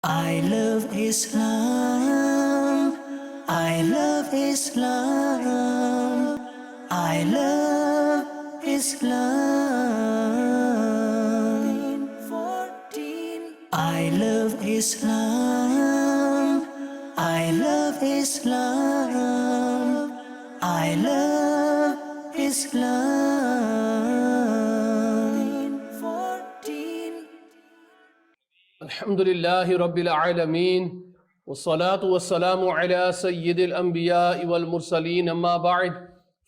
I love Islam. I love Islam. I love Islam. I love Islam. I love Islam. I love Islam. Alhamdulillahi Rabbil Alameen. Wassalatu wassalamu ala Sayyidil Anbiya wal Mursaleen. Amma ba'd.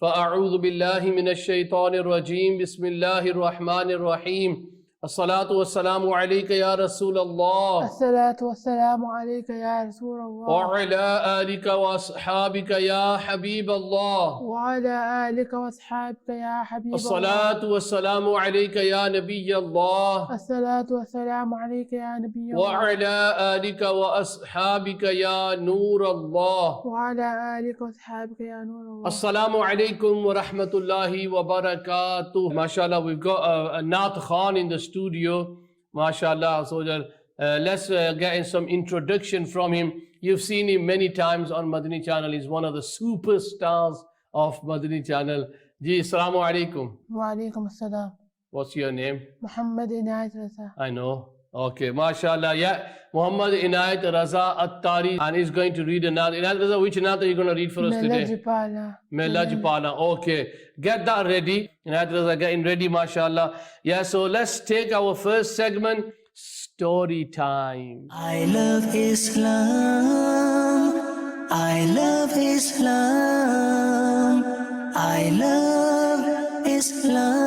Fa'a'udhu billahi minash shaitanir rajim. Bismillahir Rahmanir Rahim. As-salatu wassalamu alayka ya Rasulallah. الصلاة والسلام عليك يا رسول الله وعلى آلك وأصحابك يا حبيب الله. وعلى آلك وأصحابك يا حبيب الله. الصلاة والسلام عليك يا نبي الله. الصلاة والسلام عليك يا نبي الله وعلى آلك وأصحابك يا نور الله. وعلى آلك وأصحابك يا نور الله. Assalamu alaikum wa rahmatullahi wa barakatuh. MashaAllah, we've got a Naat Khan in the studio. MashaAllah. So let's get in some introduction from him. You've seen him many times on Madani Channel. He's one of the superstars of Madani Channel. Ji, Assalamu alaikum. وعليكم السلام. What's your name? Muhammad عناية رزا. I know. Okay, MashaAllah. Yeah, Muhammad Inayat Raza Attari. And he's going to read a Naat. Inayat Raza, which Naat are you going to read for us today? Melajipala. Okay, get that ready. Inayat Raza getting ready, MashaAllah. Yeah, so let's take our first segment, story time. I love Islam. I love Islam. I love Islam.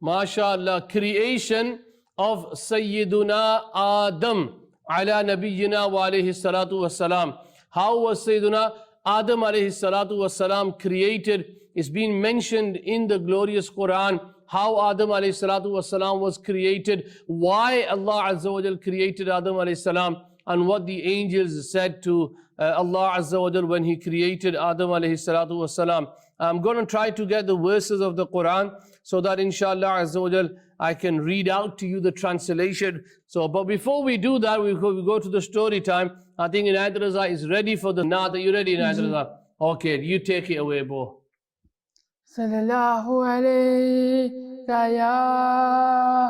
MashaAllah, creation of Sayyiduna Adam ala Nabiyyina wa alayhi salatu wassalam. How was Sayyiduna Adam alayhi salatu wassalam created? It's been mentioned in the glorious Quran how Adam alayhi salatu wassalam was created, why Allah Azza wa Jal created Adam alayhi salam, and what the angels said to Allah Azza wa Jal when He created Adam alayhi salatu wassalam. I'm going to try to get the verses of the Quran so that inshallah Azza wa Jal I can read out to you the translation. So, but before we do that, we go to the story time. I think Inayat Raza is ready for the Naat. Are you ready, Inayat Raza? Okay, you take it away, bro. صلى الله عليك يا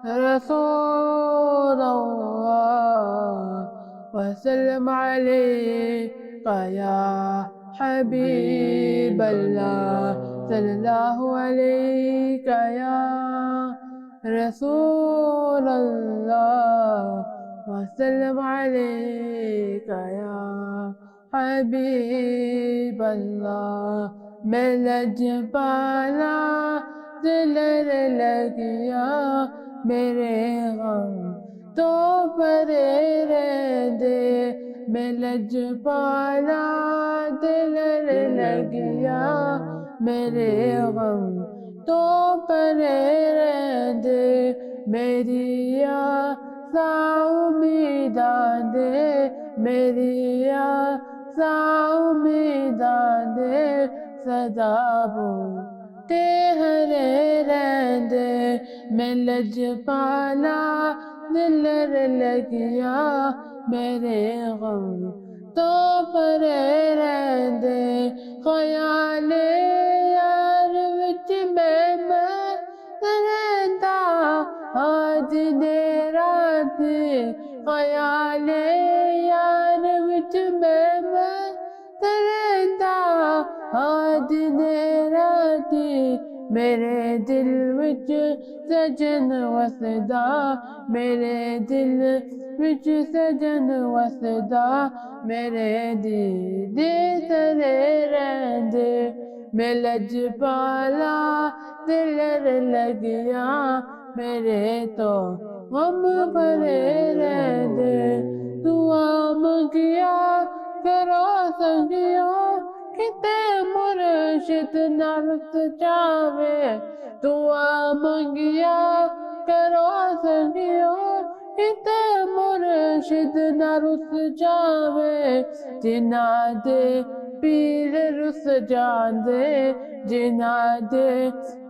رسول الله وسلم عليك يا حبيب الله صلى الله عليك يا رسول الله وسلم عليك يا حبيب الله میں لجپالا دلر لگ گیا میرے غم تو پرے رہ دے میں لجپالا دلر لگ گیا میرے غم تو پرے رہ دے میری آسا امیداں دے میری آسا امیداں دے सदा बूटे हरे रहंदे मैं लजपाला दिलर लगिया मेरे गम तो परे रहंदे ख्याले यार विच मैं रहंदा आज दे रात ख्याले यार विच मैं रहंदा आज दे रात मेरे दिल विच सजन वसदा मेरे दिल विच सजन वसदा मेरे दीदे तरे रहंदे मैं लजपाला दिलर लगिया मेरे तो गम भरे रहंदे दुआ मंगिया करो संगियो किते मुर्शिद नरस जावे दुआ मंगिया करो संगियो किते मुर्शिद नरस जावे जिना दे पीर रुस जांदे जिना दे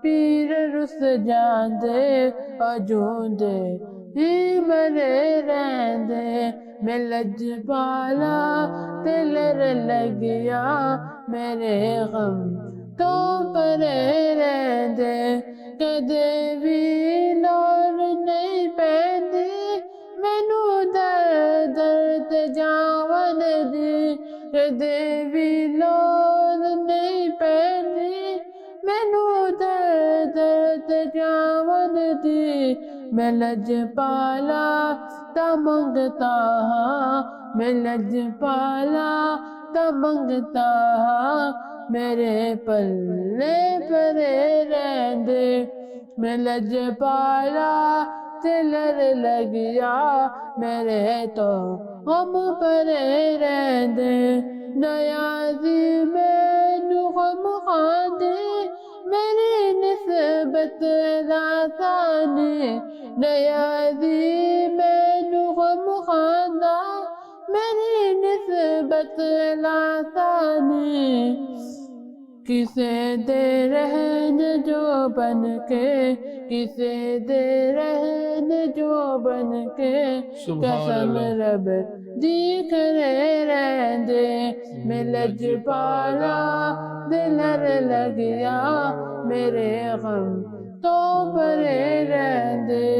पीर रुस जांदे अजूंदे ही मरे रहंदे मैं लजपाला ते लर लगिया मेरे गम तो परे रहंदे कदे भी लोर नहीं पैंदी मैनू दर्द दर्द जावन दी कदे भी लोर नहीं पैंदी मैनू दर्द दर्द जावन दी मैं लजपाला ता मंगता हाँ मैं लजपाला ता मंगता हाँ मेरे पल्ले परे रहंदे मैं लजपाला ते लर लगिया मेरे तो हम परे रहंदे नयाज़ी मैनू गम खांदे मेरी निस्बत लासानी नयाज़ी मैनू गम खांदा मेरी निस्बत लासानी किसे दे रहन जो बन के किसे दे रहन जो बन के कसम रब दी करे रहंदे मैं लजपाला दिलर लगिया मेरे गम तो परे रहंदे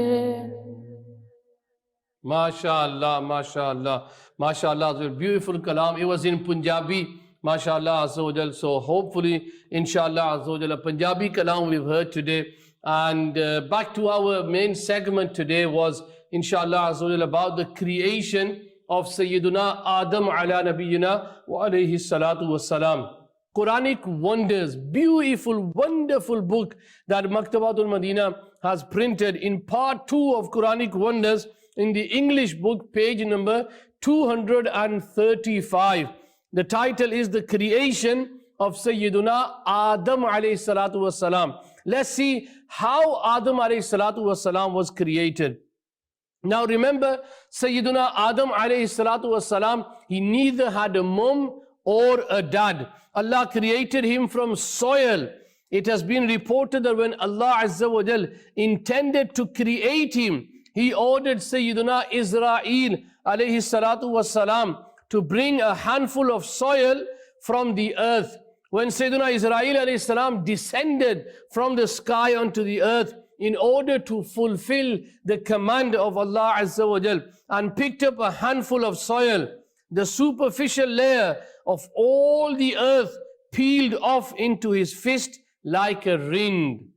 MashaAllah, MashaAllah, MashaAllah. It was a beautiful kalam. It was in Punjabi, MashaAllah Azza wa Jal. So hopefully, Inshallah Azza wa Jal, a Punjabi kalam we've heard today. And back to our main segment today was, Inshallah Azza wa Jal, about the creation of Sayyiduna Adam ala Nabiyyina wa alayhi salatu wa salam. Quranic wonders, beautiful, wonderful book that Maktabatul Madina has printed in part 2 of Quranic wonders. In the English book, page number 235. The title is The Creation of Sayyiduna Adam alayhi salatu wasalam. Let's see how Adam alayhi salatu wasalam was created. Now remember, Sayyiduna Adam alayhi salatu wasalam, he neither had a mom or a dad. Allah created him from soil. It has been reported that when Allah Azza wa Jal intended to create him, He ordered Sayyiduna Israel alayhi salatu wasalam to bring a handful of soil from the earth. When Sayyiduna Israel alayhi salam descended from the sky onto the earth in order to fulfill the command of Allah Azza wa Jal and picked up a handful of soil, the superficial layer of all the earth peeled off into his fist like a ring.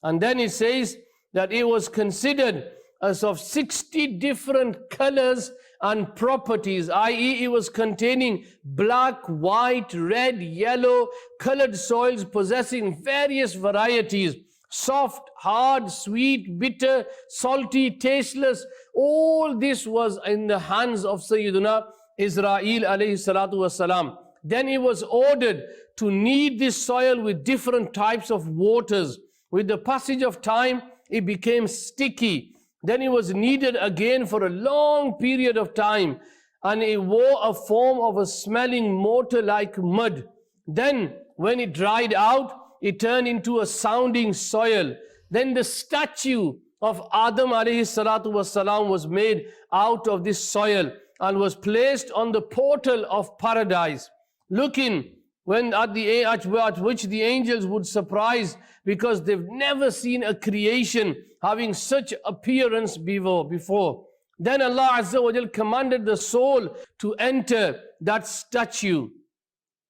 And then it says that it was considered as of 60 different colors and properties, i.e. it was containing black, white, red, yellow colored soils possessing various varieties, soft, hard, sweet, bitter, salty, tasteless. All this was in the hands of Sayyiduna Israel alayhi salatu wasalam. Then he was ordered to knead this soil with different types of waters. With the passage of time, it became sticky. Then it was kneaded again for a long period of time, and it wore a form of a smelling mortar like mud. Then when it dried out, it turned into a sounding soil. Then the statue of Adam alayhi salatu wasalam was made out of this soil and was placed on the portal of paradise. Looking when at which the angels would surprise, because they've never seen a creation having such appearance before. Then Allah Azza wa Jal commanded the soul to enter that statue.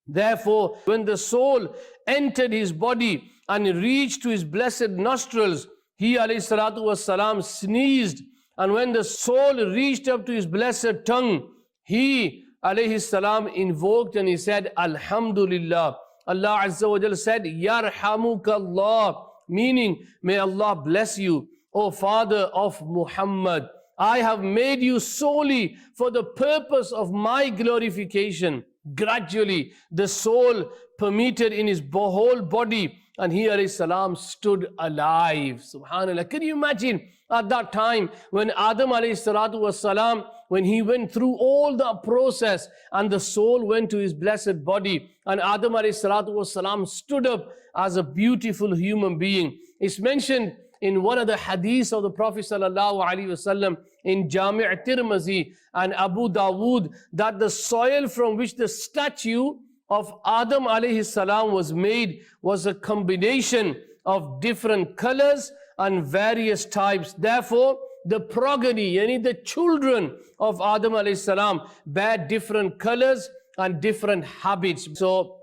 Therefore, when the soul entered his body and reached to his blessed nostrils, he alayhi salatu wasalam sneezed. And when the soul reached up to his blessed tongue, he alayhi salam invoked and he said, Alhamdulillah. Allah Azza wa Jal said, Yarhamukallah, meaning, may Allah bless you, O Father of Muhammad. I have made you solely for the purpose of my glorification. Gradually, the soul permeated in his whole body and he alayhi salam stood alive. Subhanallah. Can you imagine at that time when Adam alayhi salatu was salam, when he went through all the process and the soul went to his blessed body, and Adam alayhi salatu was salam stood up as a beautiful human being. It's mentioned in one of the hadiths of the Prophet sallallahu alaihi wasallam in Jami' Tirmizi and Abu Dawood, that the soil from which the statue of Adam alayhi salam was made was a combination of different colors and various types. Therefore, the progeny, yani the children of Adam alayhi salam, bear different colors and different habits. So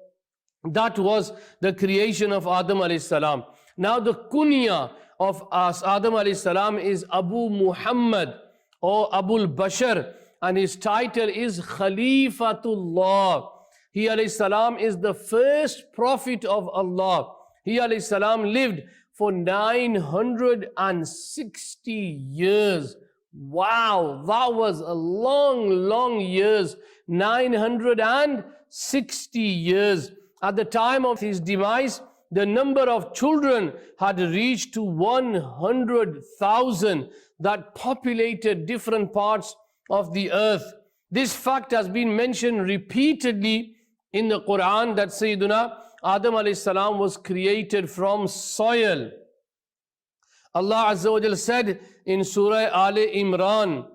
that was the creation of Adam alayhi salam. Now the kunya of Adam alayhi salam is Abu Muhammad or Abul Bashar, and his title is Khalifatullah. He alayhi salam is the first prophet of Allah. He alayhi salam lived for 960 years. Wow, that was a long years. 960 years. At the time of his demise, the number of children had reached to 100,000 that populated different parts of the earth. This fact has been mentioned repeatedly in the Quran, that Sayyiduna Adam alayhi salam was created from soil. Allah Azza wa Jal said in Surah Ali Imran,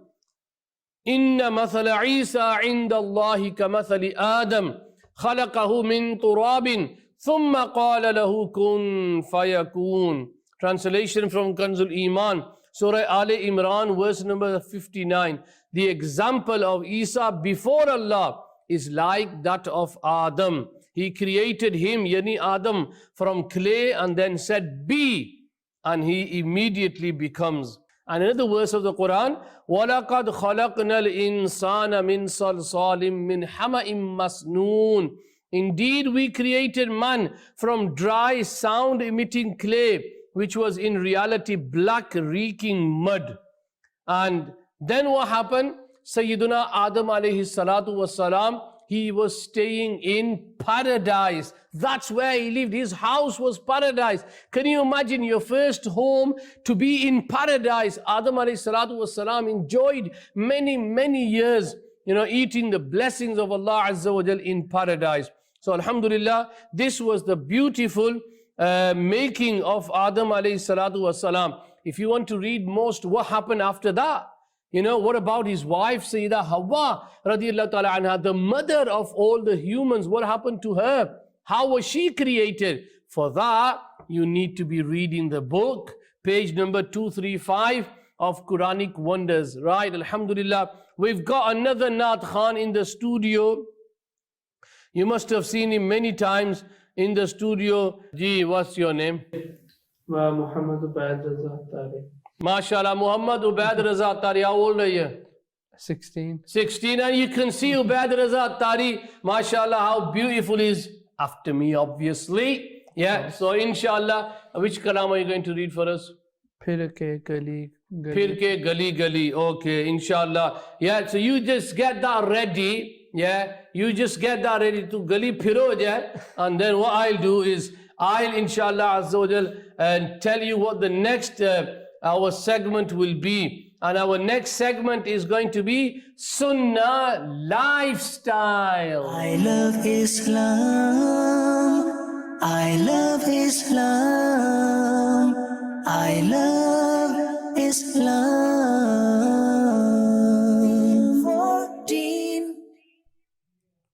Inna mathala Isa inda Allahi ka mathali Adam, khalaqahu min turabin, thumma qala lahu kun fayakun. Translation from Kanzul Iman, Surah Ali Imran, verse number 59. The example of Isa before Allah is like that of Adam. He created him, yani Adam, from clay and then said, be, and he immediately becomes. And another verse of the Quran, وَلَقَدْ خَلَقْنَا الْإِنسَانَ مِنْ صَلْصَالٍ مِنْ حَمَإٍ مَسْنُونٍ. Indeed, we created man from dry, sound-emitting clay, which was in reality black, reeking mud. And then what happened? Sayyiduna Adam alayhi salatu was salam, he was staying in paradise. That's where he lived. His house was paradise. Can you imagine your first home to be in paradise? Adam alayhi salatu was salam enjoyed many years, eating the blessings of Allah Azza wa Jal in paradise. So alhamdulillah, this was the beautiful making of Adam alayhi salatu was salam. If you want to read most what happened after that, what about his wife, Sayyidah Hawa radiallahu ta'ala anha, the mother of all the humans? What happened to her? How was she created? For that, you need to be reading the book, page number 235 of Quranic Wonders. Right, alhamdulillah. We've got another Naat Khan in the studio. You must have seen him many times in the studio. Ji, what's your name? Muhammad Ubaid Raza Tari. MashaAllah, Muhammad Ubaid Raza Tari. How old are you? 16. 16, and you can see Ubaid Raza Tari, MashaAllah, how beautiful he is. After me, obviously. Yeah, so inshallah, which kalam are you going to read for us? Phir ke gali gali. Phir ke gali gali. Okay, inshallah. Yeah, so you just get that ready. Yeah, you just get that ready to gali phiro jai. And then what I'll do is, I'll inshallah Azza wa Jal tell you what the next our segment will be. And our next segment is going to be Sunnah Lifestyle. I love Islam. I love Islam. I love Islam. 14.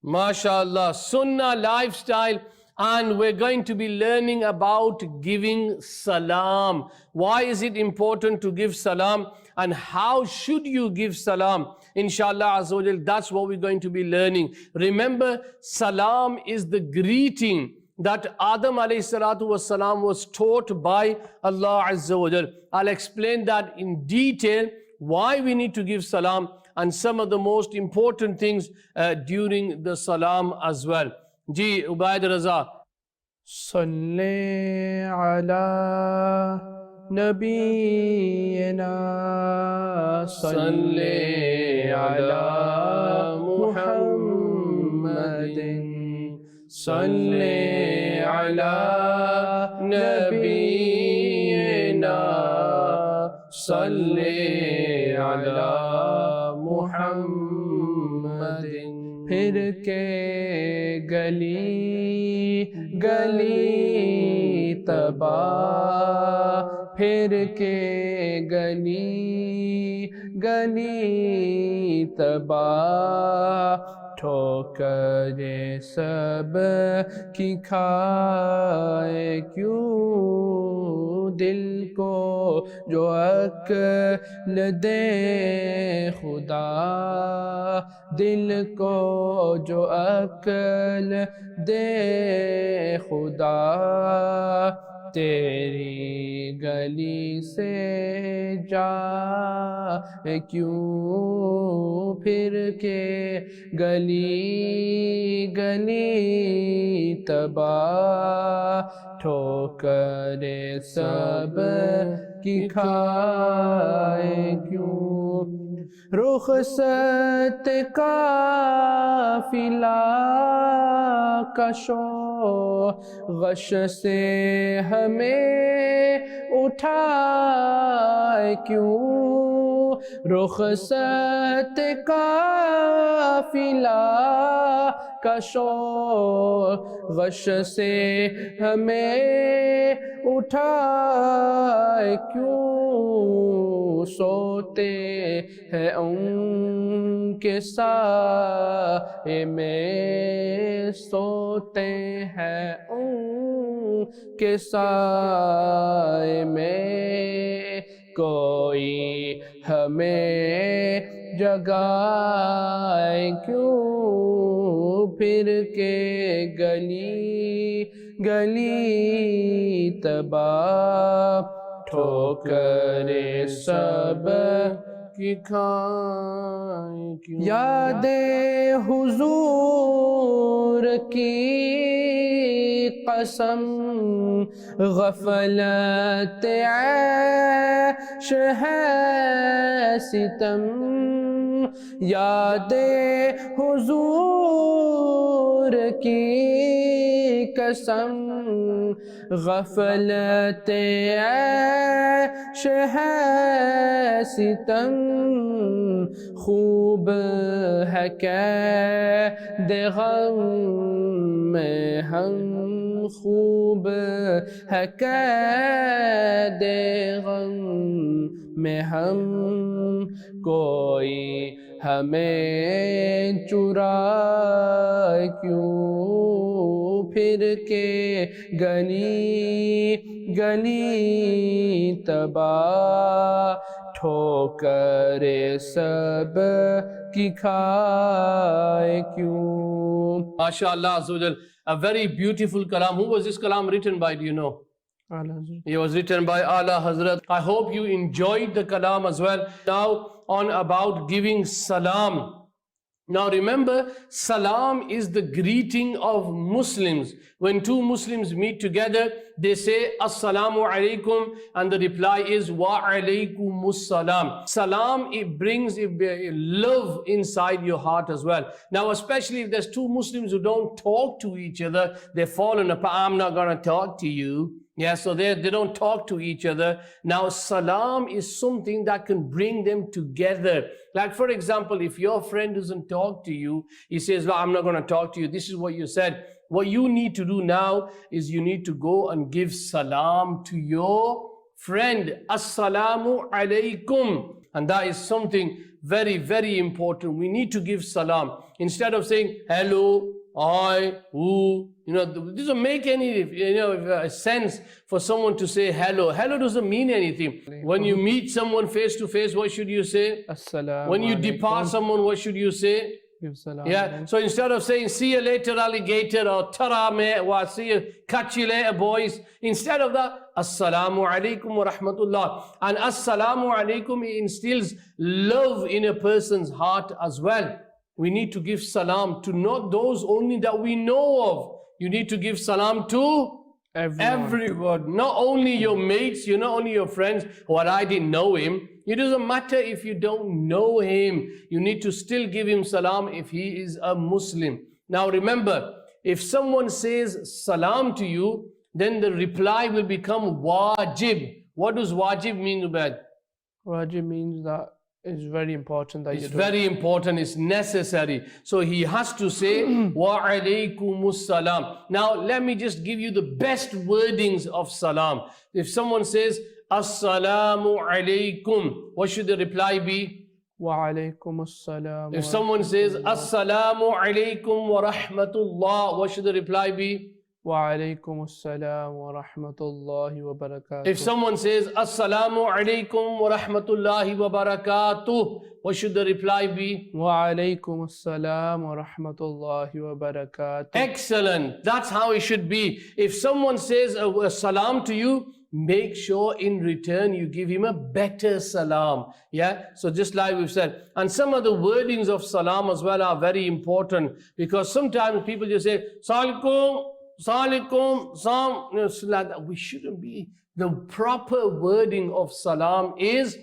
MashaAllah, Sunnah Lifestyle. And we're going to be learning about giving salam. Why is it important to give salam? And how should you give salam? Inshallah Azza wa Jal, that's what we're going to be learning. Remember, salam is the greeting that Adam alayhi salatu was salam was taught by Allah Azza wa Jal. I'll explain that in detail, why we need to give salam and some of the most important things during the salam as well. Ji, Ubaid Raza. Salli ala nabiyyina. Salli ala Muhammadin. Salli ala نبينا صل على محمد फिर के गली गली तबा फिर के गली गली तबा ठोकरे सब की खाए क्यों दिल को जो अक्ल दे खुदा दिल को जो अक्ल दे खुदा तेरी गली से जा क्यों फिर के गली गली तबा ठोकरे सब की खाए क्यों रुखसत काफिला कशो गश से हमें उठाए क्यों रुखसत काफिला कशो गश से हमें उठाए क्यों सोते हैं उनके साए में सोते हैं उनके साए में कोई हमें जगाए क्यों फिर के गली गली तबा ठोकरे सब की खाए क्यों यादें हुजूर की कसम गफलत ऐश है सितम यादें हुजूर की कसम गफलत ऐश है सितम खूब है कैद गम में हम खूब है कैद गम में हम कोई हमें चुराए क्यों फिर के गली गली तबा ठोकरे सब की खाए क्यों MashaAllah Azawajal, a very beautiful kalam. Who was this kalam written by, do you know? It was written by Ala Hazrat. I hope you enjoyed the kalam as well. Now on about giving salam. Now remember, salam is the greeting of Muslims. When two Muslims meet together, they say Assalamu alaikum, and the reply is Wa alaikumus salam. Salam, it brings love inside your heart as well. Now especially if there's two Muslims who don't talk to each other, they've fallen apart. I'm not going to talk to you. Yeah, so they don't talk to each other. Now, salam is something that can bring them together. Like, for example, if your friend doesn't talk to you, he says, I'm not going to talk to you. This is what you said. What you need to do now is you need to go and give salam to your friend. Assalamu alaikum. And that is something very, very important. We need to give salam. Instead of saying, hello, I, who, it doesn't make any sense for someone to say hello. Hello doesn't mean anything. When you meet someone face to face, what should you say? Assalamu When you depart someone, what should you say? Give salam. Yeah. So instead of saying see you later alligator or tara me or see you catch you later boys, instead of that, assalamu alaikum wa rahmatullah. And assalamu alaikum instills love in a person's heart as well. We need to give salam to not those only that we know of. You need to give salam to everyone. Not only your mates, not only your friends. Well, I didn't know him. It doesn't matter if you don't know him. You need to still give him salam if he is a Muslim. Now remember, if someone says salam to you then the reply will become wajib. What does wajib mean, Ubaid? Wajib means that it's very important that It's you do. very important, it's necessary. So he has to say, wa alaykumus salam. Now, let me just give you the best wordings of salam. If someone says, assalamu alaykum, what should the reply be? Wa alaykum as-salam. If someone says, assalamu alaykum wa rahmatullah, what should the reply be? Wa alaykum as-salam wa rahmatullahi wa barakatuh. If someone says, assalamu alaykum wa rahmatullahi wa barakatuh, what should the reply be? Wa alaykum as-salam wa rahmatullahi wa barakatuh. Excellent. That's how it should be. If someone says a salam to you, make sure in return you give him a better salam. Yeah. So just like we've said, and some of the wordings of salam as well are very important, because sometimes people just say, Salaikum, Salaikum, Salam. You know, so like that. We shouldn't be. The proper wording of salam is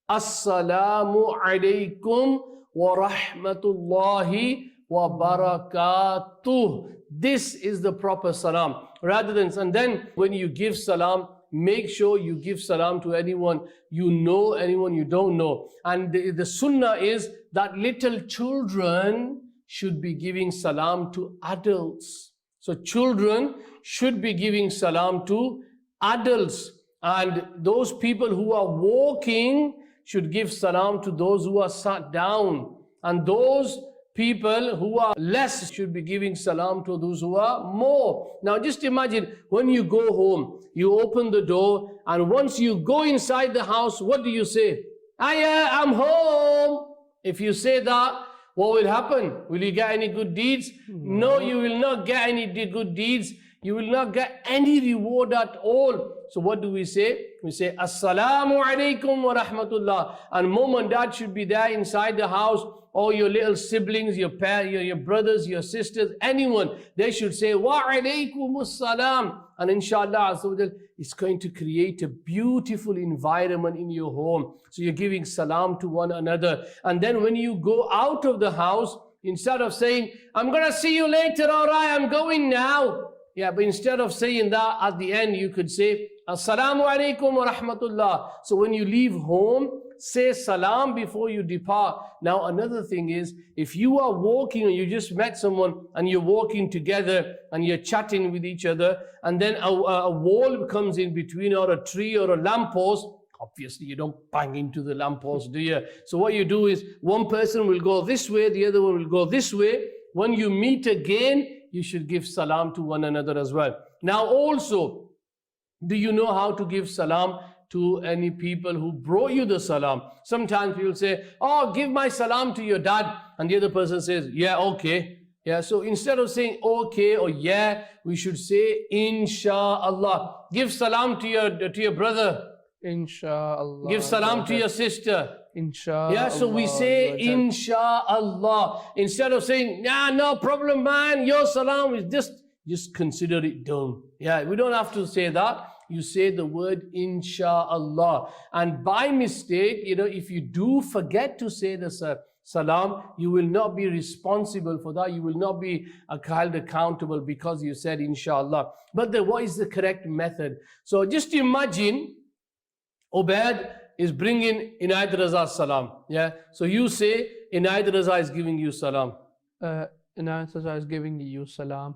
Assalamu alaykum wa rahmatullahi wa barakatuh. This is the proper salam. Rather than, and then when you give salam, make sure you give salam to anyone you know, anyone you don't know. And the sunnah is that little children should be giving salam to adults. So children should be giving salam to adults. And those people who are walking should give salam to those who are sat down. And those people who are less should be giving salam to those who are more. Now just imagine when you go home, you open the door, and once you go inside the house, what do you say? I'm home. If you say that, what will happen? Will you get any good deeds? No, you will not get any good deeds. You will not get any reward at all. So what do we say? We say, Assalamu alaikum wa rahmatullah. And mom and dad should be there inside the house, or your little siblings, your parents, your brothers, your sisters, anyone. They should say, wa alaikum salam. And inshallah, it's going to create a beautiful environment in your home. So you're giving salam to one another. And then when you go out of the house, instead of saying, I'm going to see you later, all right, I'm going now. Yeah, but instead of saying that at the end, you could say, Assalamu alaikum wa rahmatullah. So when you leave home, say salam before you depart. Now another thing is, if you are walking and you just met someone and you're walking together and you're chatting with each other, and then a wall comes in between, or a tree or a lamppost, obviously you don't bang into the lamppost, do you? So what you do is, one person will go this way, the other one will go this way. When you meet again, you should give salam to one another as well. Now also, do you know how to give salam to any people who brought you the salam? Sometimes people say, oh, give my salam to your dad. And the other person says, yeah, okay. Yeah, so instead of saying okay or yeah, we should say inshallah. Give salam to your brother. Inshallah. Give salam to your sister. Inshallah. Yeah, so we say inshallah. Instead of saying, nah, no problem, man, your salam is just consider it done. Yeah, we don't have to say that. You say the word inshallah. And by mistake, if you do forget to say the salam, you will not be responsible for that. You will not be held accountable because you said inshallah. But what is the correct method? So just imagine Ubaid is bringing Inayat Raza's salam. Yeah. So you say Inayat Raza is giving you salam. Inayat Raza is giving you salam.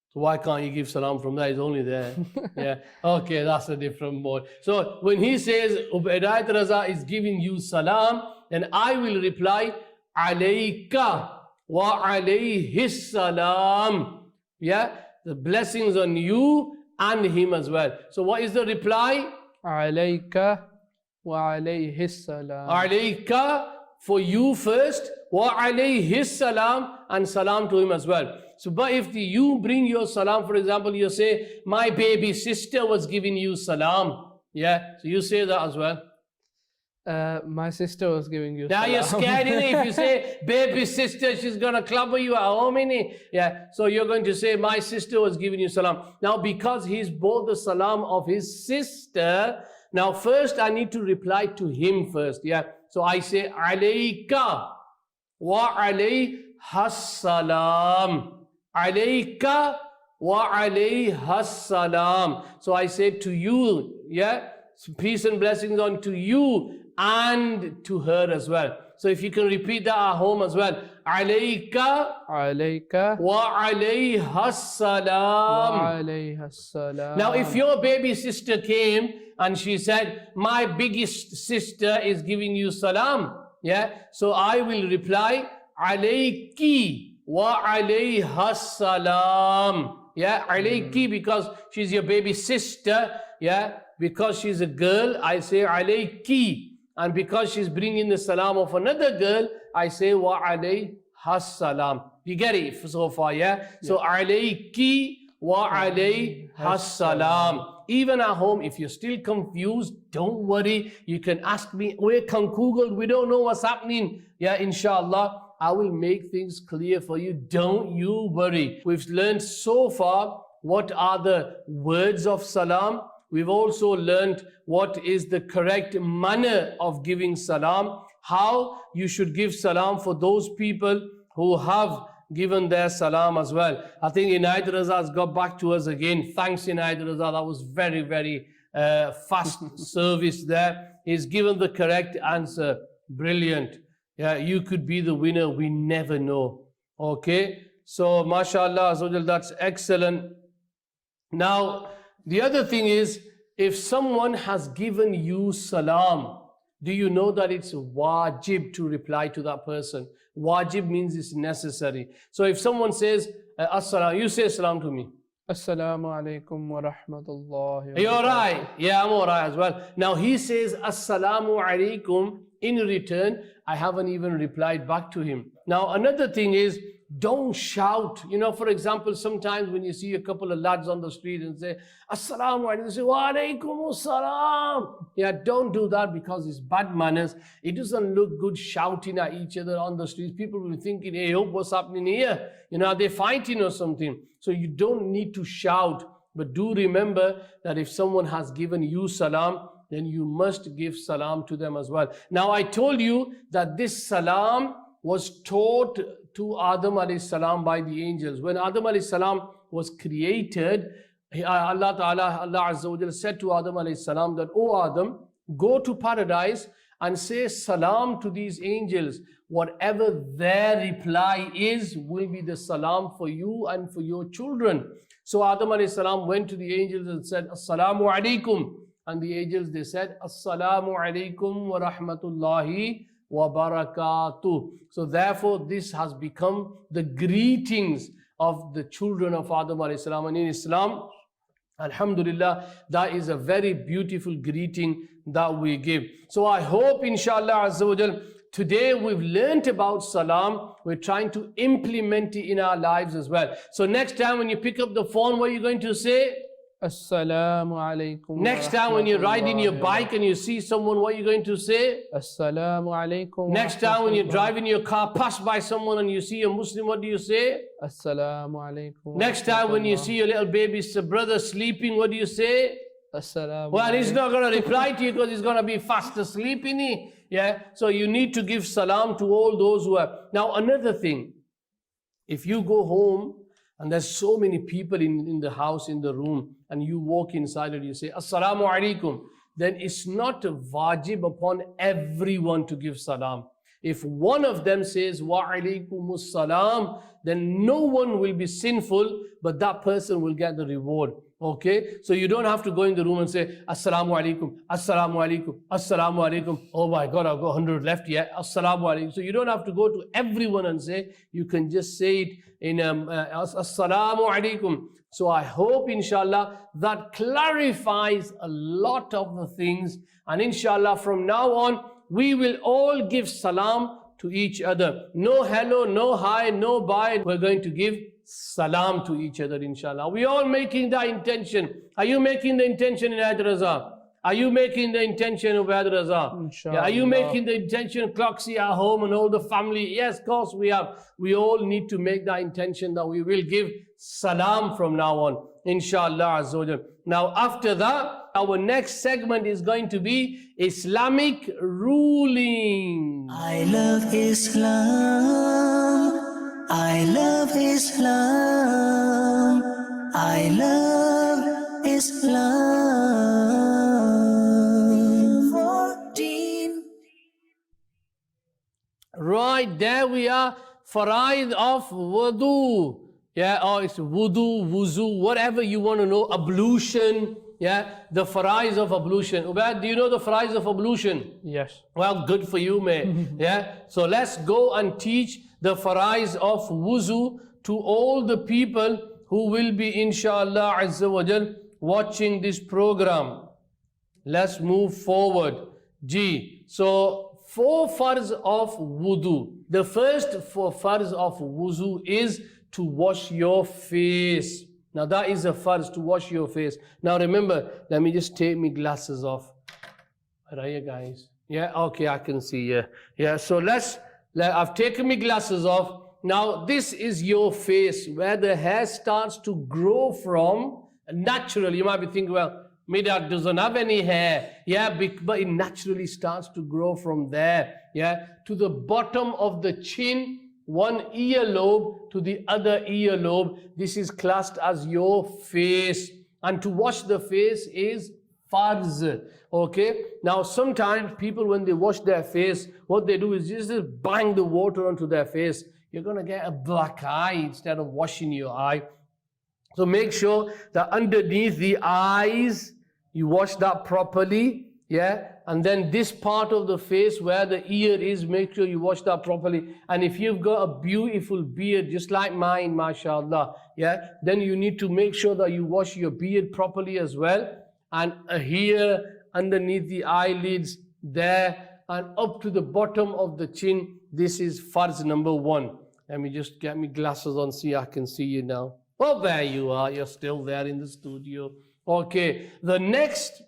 So why can't you give salam from there? He's only there. Yeah. Okay, that's a different mode. So when he says Inayat Raza is giving you salam, then I will reply alayka wa alayhis salam. Yeah. The blessings on you and him as well. So what is the reply? Alayka wa alayhis salam. Alayka for you first, wa alayhis salam, and salam to him as well. So but if you bring your salam, for example, you say, my baby sister was giving you salam. Yeah, so you say that as well. My sister was giving you now salam. You're scared, innit? If you say baby sister, she's gonna clobber you at home, innit? Yeah, so you're going to say my sister was giving you salam. Now because he's bought the salam of his sister, now first I need to reply to him first. Yeah, so I say alayka wa alayhas salam. Alayka wa alayha salam. So I say to you, yeah, peace and blessings on to you and to her as well. So if you can repeat that at home as well. Alayka عليك wa alayha salam. وعليها السلام. Now, if your baby sister came and she said, my biggest sister is giving you salam, yeah, so I will reply, alayki wa alayha salam. Yeah, alayki because she's your baby sister, yeah, because she's a girl, I say alayki. And because she's bringing the salam of another girl, I say wa alayha salam. You get it so far, yeah? So alayki wa alayha salam. Even at home, if you're still confused, don't worry. You can ask me, we can Google, we don't know what's happening. Yeah, inshallah, I will make things clear for you. Don't you worry. We've learned so far what are the words of salam. We've also learned what is the correct manner of giving salam, how you should give salam for those people who have given their salam as well. I think Inayat Raza has got back to us again. Thanks, Inayat Raza. That was very, very fast service there. He's given the correct answer. Brilliant. Yeah, you could be the winner. We never know. Okay. So, mashallah, that's excellent. Now, the other thing is, if someone has given you salam, do you know that it's wajib to reply to that person? Wajib means it's necessary. So if someone says, as-salam, you say salam to me. Assalamu alaikum wa rahmatullahi. Are you alright? Yeah, I'm alright as well. Now he says, assalamu alaikum. In return, I haven't even replied back to him. Now another thing is, don't shout. You know, for example, sometimes when you see a couple of lads on the street and say, Assalamu alaikum, say, Wa alaikum assalam. Yeah, don't do that because it's bad manners. It doesn't look good shouting at each other on the streets. People will be thinking, hey, what's happening here? You know, are they fighting or something? So you don't need to shout. But do remember that if someone has given you salam, then you must give salam to them as well. Now, I told you that this salam was taught to Adam alayhi salam by the angels. When Adam alayhi salam was created, Allah Azza wa Jalla said to Adam alayhi salam that, O Adam, go to paradise and say salam to these angels. Whatever their reply is will be the salam for you and for your children. So Adam alayhi salam went to the angels and said, Assalamu alaikum. And the angels, they said, Assalamu alaikum wa rahmatullahi wa barakatuh. So therefore, this has become the greetings of the children of Adam alayhi salam. And in Islam, alhamdulillah, that is a very beautiful greeting that we give. So I hope, inshallah azza wa jal, today we've learnt about salam. We're trying to implement it in our lives as well. So next time when you pick up the phone, what are you going to say? Assalamu alaikum. Next time when you're riding your bike and you see someone, what are you going to say? Assalamu alaikum. Next time when you're driving your car, pass by someone and you see a Muslim, what do you say? Assalamu alaikum. Next time when you see your little baby's brother sleeping, what do you say? Assalamu. Well, he's not going to reply to you because he's going to be fast asleep, isn't he? Yeah. So you need to give salam to all those who are. Now another thing, if you go home and there's so many people in the house, in the room, and you walk inside and you say, Assalamu alaikum, then it's not a wajib upon everyone to give salam. If one of them says, Wa alaikumus salam, then no one will be sinful, but that person will get the reward. Okay? So you don't have to go in the room and say, Assalamu alaikum, Assalamu alaikum, Assalamu alaikum. Oh my God, I've got 100 left yet. Assalamu alaikum. So you don't have to go to everyone and say, you can just say it in Assalamu alaikum. So I hope, inshallah, that clarifies a lot of the things. And inshallah, from now on, we will all give salam to each other. No hello, no hi, no bye. We're going to give salam to each other, inshallah. We all making that intention. Are you making the intention in Ad Raza? Are you making the intention of Ad Raza? Yeah, are you making the intention, Cloxy at home and all the family? Yes, of course we have. We all need to make that intention that we will give salam from now on, inshallah azza wa jal. Now after that, our next segment is going to be Islamic ruling. I love Islam. I love Islam. I love Islam. 14. Right, there we are. Faraid of wudu. Yeah, or it's wudu, wuzu, whatever you want to know. Ablution. Yeah, the faraiz of ablution. Ubaid, do you know the faraiz of ablution? Yes. Well, good for you, mate. Yeah, so let's go and teach the faraiz of wuzu to all the people who will be, inshallah azza wa jal, watching this program. Let's move forward. G. So 4 farz of wudu. The first 4 farz of wuzu is to wash your face. Now that is a farz, to wash your face. Now remember, let me just take my glasses off. Where are you guys? Yeah, okay, I can see you. Yeah, so I've taken my glasses off. Now this is your face, where the hair starts to grow from. Naturally, you might be thinking, well, my dad doesn't have any hair. Yeah, but it naturally starts to grow from there. Yeah, to the bottom of the chin, one earlobe to the other earlobe. This is classed as your face. And to wash the face is farz. Okay, now sometimes people, when they wash their face, what they do is just bang the water onto their face. You're going to get a black eye instead of washing your eye. So make sure that underneath the eyes, you wash that properly. Yeah, and then this part of the face where the ear is, make sure you wash that properly. And if you've got a beautiful beard, just like mine, mashallah, yeah, then you need to make sure that you wash your beard properly as well. And here, underneath the eyelids, there, and up to the bottom of the chin, this is farz number 1. Let me just get my glasses on, see I can see you now. Oh, there you are, you're still there in the studio. Okay, the next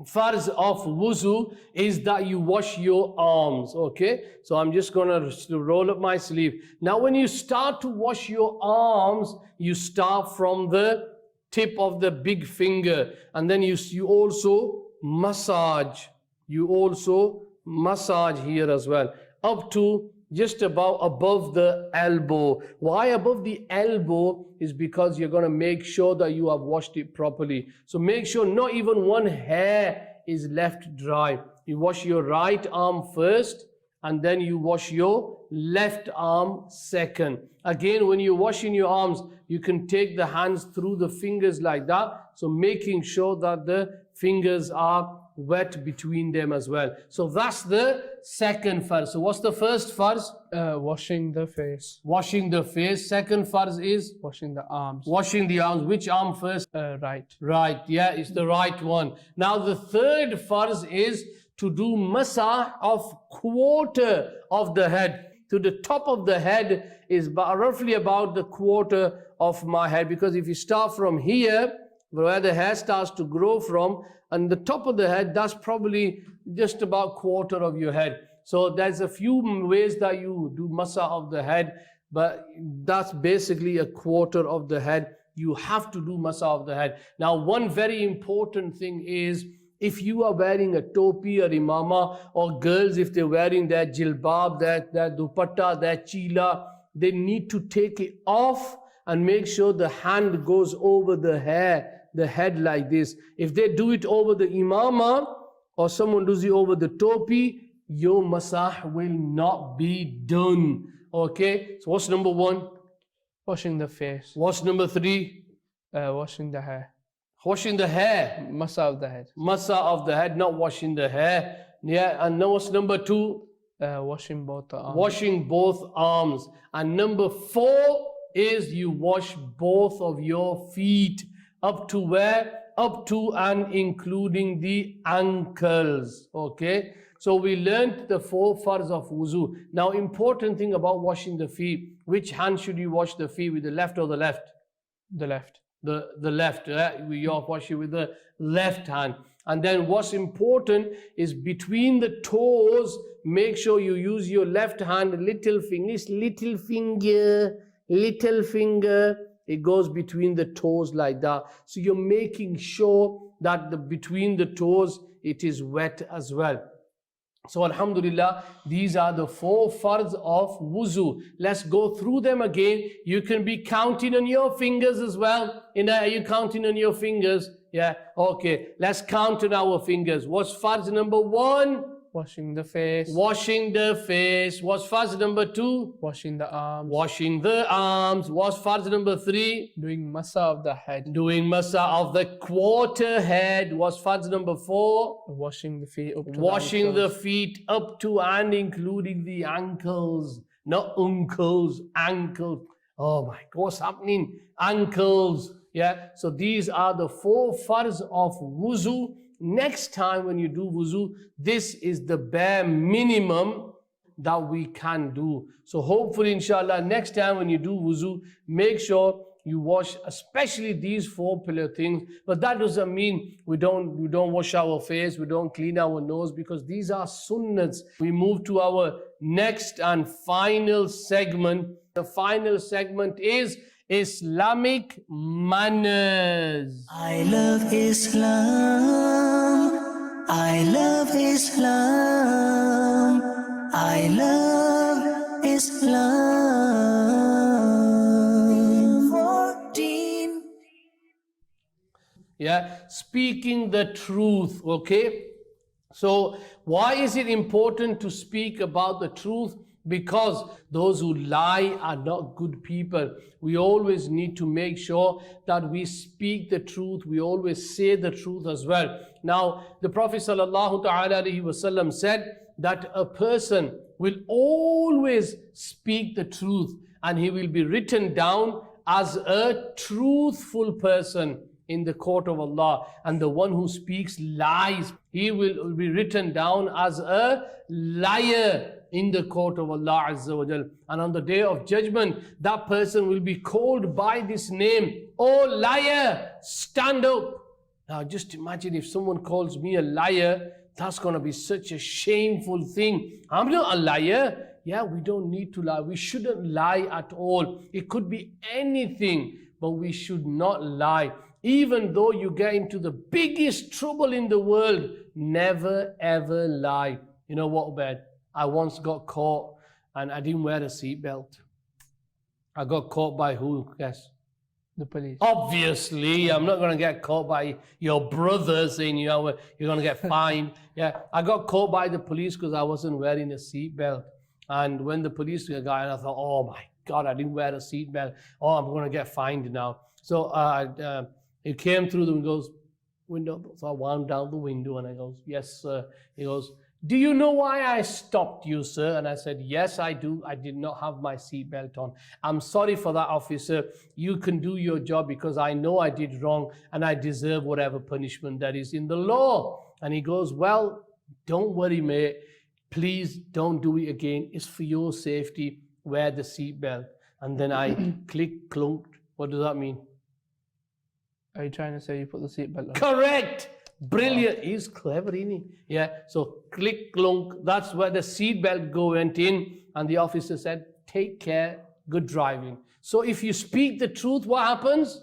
farz of wuzu is that you wash your arms. Okay, so I'm just going to roll up my sleeve. Now when you start to wash your arms, you start from the tip of the big finger, and then you also massage. You also massage here as well, up to just about above the elbow. Why above the elbow? Is because you're going to make sure that you have washed it properly. So make sure not even one hair is left dry. You wash your right arm first, and then you wash your left arm second. Again, when you're washing your arms, you can take the hands through the fingers like that. So making sure that the fingers are wet between them as well. So that's the second farz. So what's the first farz? Washing the face. Washing the face. Second farz is? Washing the arms. Washing the arms. Which arm first? Right. Right, yeah, it's the right one. Now the third farz is to do masah of quarter of the head. To the top of the head is roughly about the quarter of my head, because if you start from here, where the hair starts to grow from, and the top of the head, that's probably just about quarter of your head. So there's a few ways that you do masah of the head, but that's basically a quarter of the head. You have to do masah of the head. Now, one very important thing is, if you are wearing a topi or imama, or girls, if they're wearing their jilbab, their dupatta, their chila, they need to take it off and make sure the hand goes over the hair, the head like this. If they do it over the imama, or someone does it over the topi, your masah will not be done. Okay, so what's number 1? Washing the face. What's number 3? Washing the hair. Washing the hair. Masah of the head. Masah of the head, not washing the hair. Yeah, and now what's number 2? Washing both the arms. Washing both arms. And number 4 is you wash both of your feet. Up to where? Up to and including the ankles. Okay, so we learned the 4 farz of wuzu. Now, important thing about washing the feet, which hand should you wash the feet with, the left or the left? The left. The left. You wash it with the left hand. And then what's important is between the toes, make sure you use your left hand, little finger, it goes between the toes like that. So you're making sure that between the toes, it is wet as well. So alhamdulillah, these are the 4 farz of wuzu. Let's go through them again. You can be counting on your fingers as well. Are you counting on your fingers? Yeah, okay. Let's count on our fingers. What's farz number 1? Washing the face. Washing the face. What's farz number 2? Washing the arms. Washing the arms. What's farz number 3? Doing massa of the head. Doing massa of the quarter head. What's farz number 4? Washing the feet up to Washing the the feet up to and including the ankles. Not uncles, ankles. Oh my God, what's happening? Ankles. Yeah, so these are the 4 farz of wuzu. Next time when you do wuzu, this is the bare minimum that we can do. So hopefully, inshallah, next time when you do wuzu, make sure you wash, especially these 4 pillar things. But that doesn't mean we don't wash our face, we don't clean our nose, because these are sunnahs. We move to our next and final segment. The final segment is Islamic manners. I love Islam. I love Islam. I love Islam. 14. Yeah, speaking the truth, okay? So why is it important to speak about the truth? Because those who lie are not good people. We always need to make sure that we speak the truth. We always say the truth as well. Now, the Prophet ﷺ said that a person will always speak the truth and he will be written down as a truthful person in the court of Allah. And the one who speaks lies, he will be written down as a liar in the court of Allah Azza wa Jal. And on the day of judgment, that person will be called by this name. Oh liar, stand up. Now just imagine if someone calls me a liar, that's going to be such a shameful thing. I'm not a liar. Yeah, we don't need to lie. We shouldn't lie at all. It could be anything, but we should not lie. Even though you get into the biggest trouble in the world, never ever lie. You know what, Obed? I once got caught and I didn't wear a seatbelt. I got caught by who? Guess. The police. Obviously, I'm not going to get caught by your brother saying, you know, you're going to get fined. Yeah, I got caught by the police because I wasn't wearing a seatbelt. And when the police guy, I thought, oh my God, I didn't wear a seatbelt. Oh, I'm going to get fined now. So he came through the window. So I wound down the window and I goes, yes, sir. He goes, do you know why I stopped you, sir? And I said, yes, I do. I did not have my seatbelt on. I'm sorry for that, officer. You can do your job because I know I did wrong and I deserve whatever punishment that is in the law. And he goes, well, don't worry, mate. Please don't do it again. It's for your safety. Wear the seatbelt. And then I clunked. What does that mean? Are you trying to say you put the seatbelt on? Correct. Brilliant. Wow. He's clever, isn't he? Yeah. So click, clunk. That's where the seatbelt went in. And the officer said, take care. Good driving. So if you speak the truth, what happens?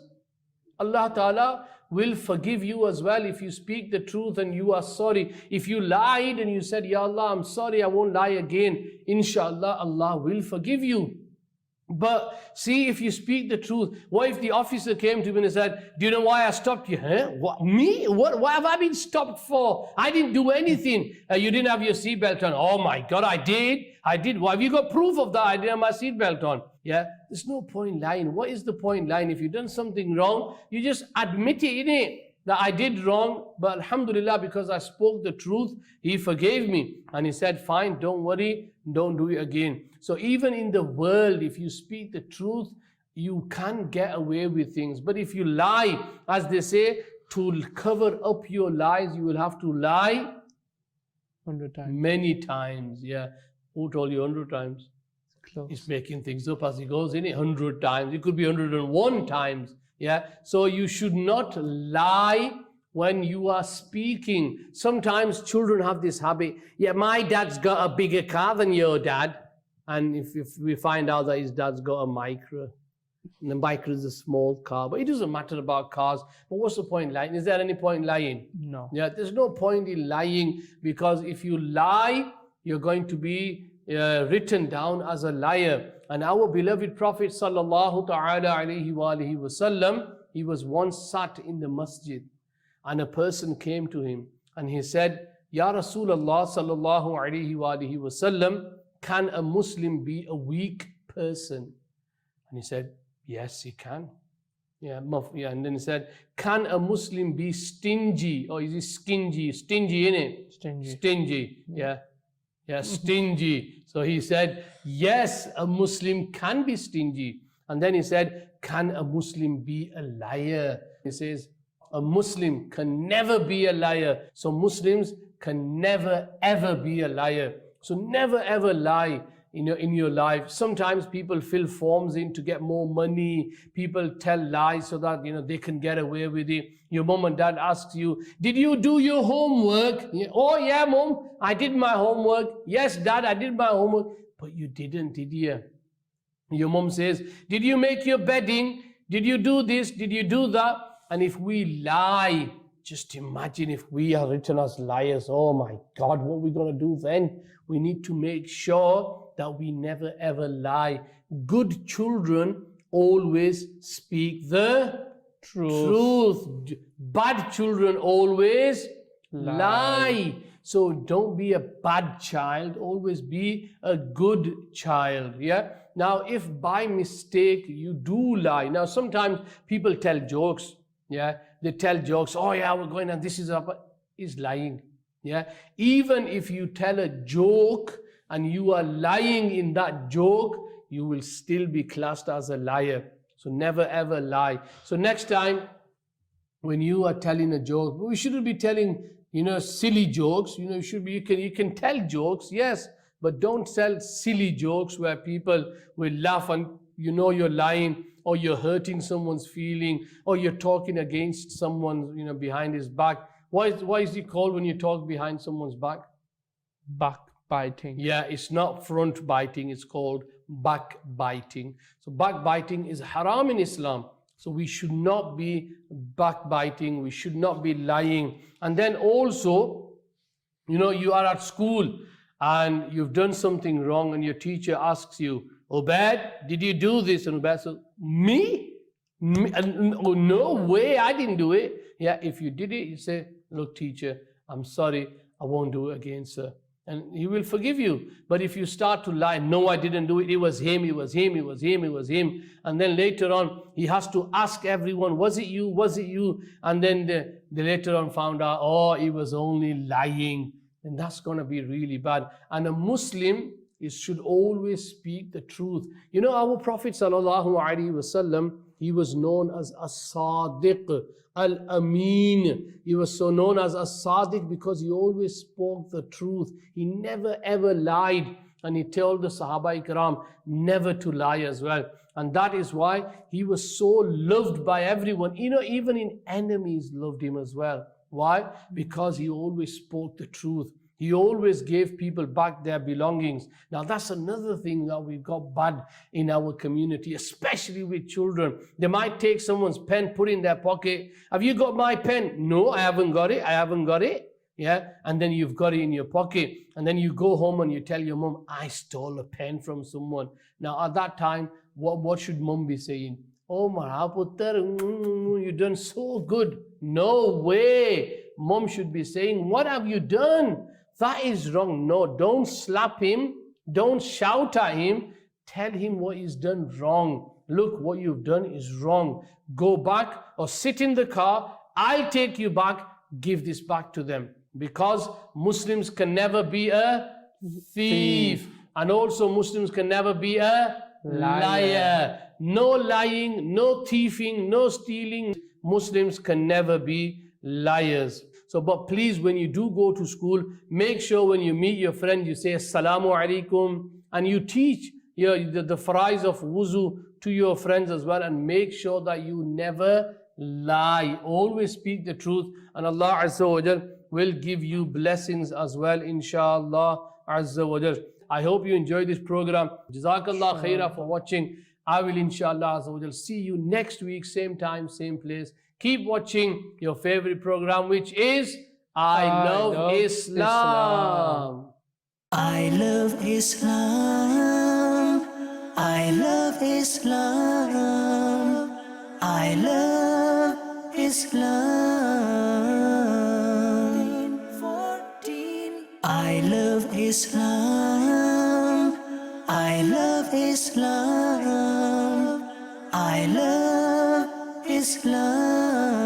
Allah Ta'ala will forgive you as well if you speak the truth and you are sorry. If you lied and you said, Ya Allah, I'm sorry, I won't lie again. Inshallah, Allah will forgive you. But see, if you speak the truth, what if the officer came to me and said, do you know why I stopped you? Huh? What, me? What have I been stopped for? I didn't do anything. You didn't have your seatbelt on. Oh my God, I did. Well, have you got proof of that? I didn't have my seatbelt on. Yeah, there's no point lying. What is the point lying? If you've done something wrong, you just admit it, innit? That I did wrong, but alhamdulillah, because I spoke the truth, he forgave me. And he said, fine, don't worry, don't do it again. So even in the world, if you speak the truth, you can get away with things. But if you lie, as they say, to cover up your lies, you will have to lie 100 times. Many times, yeah. Who told you 100 times? Close. He's making things up as he goes, isn't it? 100 times. It could be 101 times. Yeah, so you should not lie when you are speaking. Sometimes children have this habit. Yeah, my dad's got a bigger car than your dad. And if we find out that his dad's got a micro, And the Micra is a small car, but it doesn't matter about cars. But what's the point in lying? Is there any point in lying? No. Yeah, there's no point in lying, because if you lie, you're going to be written down as a liar. And our beloved Prophet sallallahu ta'ala alayhi wa alihi wasallam, he was once sat in the masjid, and a person came to him and he said, Ya Rasulullah sallallahu alayhi wa alihi wasallam, can a Muslim be a weak person? And he said, yes, he can. Yeah, and then he said, can a Muslim be stingy? Or is he stingy? Stingy, innit? Stingy. Stingy, yeah. Yeah, stingy. So he said, yes, a Muslim can be stingy. And then he said, can a Muslim be a liar? He says, a Muslim can never be a liar. So Muslims can never ever be a liar. So never ever lie in your life. Sometimes people fill forms in to get more money. People tell lies so that they can get away with it. Your mom and dad asks you, did you do your homework? Oh yeah, mom, I did my homework. Yes, dad, I did my homework. But you didn't, did you? Your mom says, did you make your bedding? Did you do this? Did you do that? And if we lie, just imagine if we are written as liars. Oh my God, what are we going to do then? We need to make sure that we never ever lie. Good children always speak the truth. Bad children always lie. So don't be a bad child, always be a good child. Yeah. Now, if by mistake you do lie, now sometimes people tell jokes. Yeah, they tell jokes. Oh yeah, we're going and this is up. Is lying. Yeah, even if you tell a joke and you are lying in that joke, you will still be classed as a liar. So never ever lie. So next time when you are telling a joke, we shouldn't be telling silly jokes. You can tell jokes, yes, but don't tell silly jokes where people will laugh and you're lying, or you're hurting someone's feeling, or you're talking against someone behind his back. Why is it called when you talk behind someone's back? Backbiting. Yeah, it's not front biting, it's called backbiting. So backbiting is haram in Islam. So we should not be backbiting, we should not be lying. And then also, you are at school and you've done something wrong and your teacher asks you, Ubaid, did you do this? And Ubaid says, me? Oh, no way, I didn't do it. Yeah, if you did it, you say, look, teacher, I'm sorry, I won't do it again, sir. And he will forgive you. But if you start to lie, no, I didn't do it, it was him, it was him, it was him, it was him. And then later on, he has to ask everyone, was it you, was it you? And then they later on found out, oh, he was only lying. And that's going to be really bad. And a Muslim should always speak the truth. Our Prophet sallallahu alaihi wasallam, he was known as as-sadiq, al-amin. He was so known as as-sadiq because he always spoke the truth. He never ever lied. And he told the Sahaba Ikram never to lie as well. And that is why he was so loved by everyone. Even in enemies loved him as well. Why? Because he always spoke the truth. He always gave people back their belongings. Now that's another thing that we've got bad in our community, especially with children. They might take someone's pen, put it in their pocket. Have you got my pen? No, I haven't got it. I haven't got it. Yeah, and then you've got it in your pocket. And then you go home and you tell your mom, I stole a pen from someone. Now at that time, what should mom be saying? Oh, Mara Puttar, you've done so good. No way. Mom should be saying, what have you done? That is wrong. No, don't slap him. Don't shout at him. Tell him what he's done wrong. Look, what you've done is wrong. Go back or sit in the car. I'll take you back. Give this back to them. Because Muslims can never be a thief. And also Muslims can never be a liar. No lying, no thieving, no stealing. Muslims can never be liars. So, but please, when you do go to school, make sure when you meet your friend, you say Assalamu alaikum, and you teach the farais of wuzu to your friends as well, and make sure that you never lie. Always speak the truth, and Allah Azza wa Jal will give you blessings as well, inshallah Azza wa Jal. I hope you enjoyed this program. Jazakallah khairah for watching. I will inshallah Azza wa Jal see you next week, same time, same place. Keep watching your favorite program, which is I Love Islam. I love Islam. I love Islam. I love Islam. I love Islam. I love Islam. I love Islam.